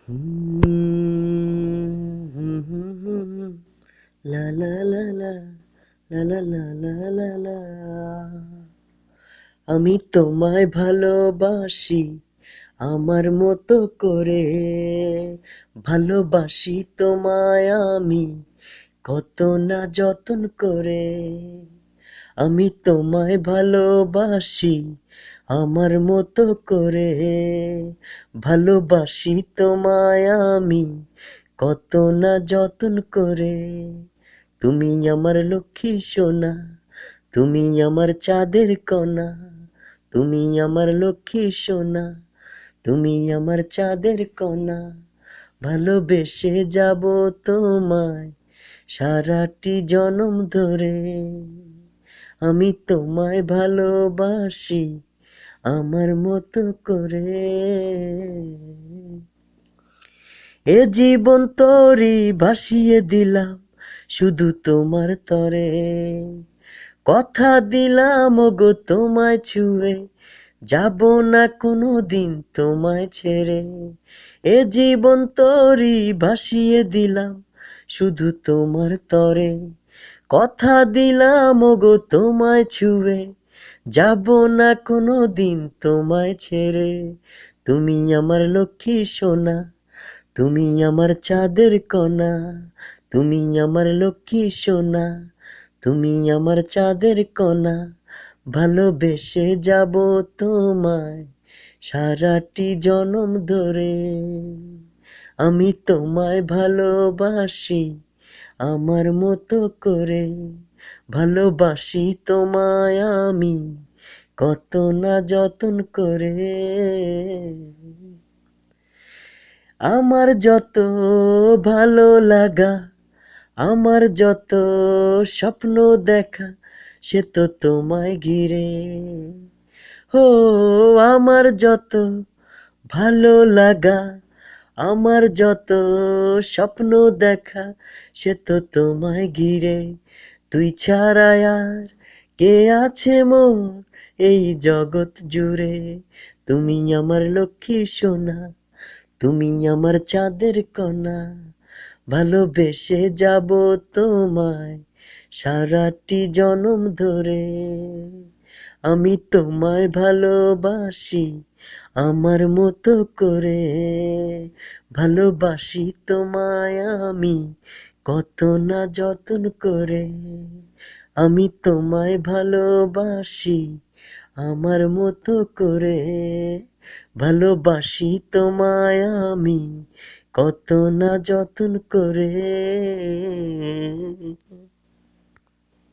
লা লা লা লা লা লা লা লা লা লা। আমি তোমায় ভালোবাসি আমার মতো করে, ভালোবাসি তোমায় আমি কত না যতন করে। আমি তোমায় ভালোবাসি আমার মতো করে, ভালোবাসি তোমায় আমি কত না যতন করে। তুমি আমার লক্ষ্মী সোনা, তুমি আমার চাঁদের কণা, তুমি আমার লক্ষ্মী সোনা, তুমি আমার চাঁদের কণা। ভালোবেসে যাব তোমায় সারাটি জনম ধরে। আমি তোমায় ভালোবাসি আমার মতো করে। এ জীবন তোরই ভাসিয়ে দিলাম শুধু তোমার তরে, কথা দিলাম গো তোমায় ছুঁয়ে যাব না কোনো দিন তোমায় ছেড়ে। এ জীবন তোরই ভাসিয়ে দিলাম শুধু তোমার তরে, কথা দিলাম গো তোমায় ছুঁয়ে যাব না কোনো দিন তোমায় ছেড়ে। তুমি আমার লক্ষ্মী সোনা, তুমি আমার চাঁদের কণা, তুমি আমার লক্ষ্মী সোনা, তুমি আমার চাঁদের কণা। ভালোবেসে যাব তোমায় সারাটি জনম ধরে। আমি তোমায় ভালোবাসি আমার মতো করে, ভালোবাসি তোমায় আমি কত না যতন করে। আমার যত ভালো লাগা, আমার যত স্বপ্ন দেখা, সে তো তোমায় ঘিরে। ও আমার যত ভালো লাগা, আমার যত স্বপ্ন দেখা, সে তো তোমায় ঘিরে। তুই ছাড়া আর কে আছে মোর এই জগৎ জুড়ে। তুমি আমার লক্ষ্মী সোনা, তুমি আমার চাঁদের কণা, ভালোবেসে যাব তোমায় সারাটি জনম ধরে। আমি তোমায় ভালোবাসি আমার মতো করে, ভালোবাসি তোমায় আমি কত না যতন করে। আমি তোমায় ভালোবাসি আমার মতো করে, ভালোবাসি তোমায় আমি কত না যতন করে।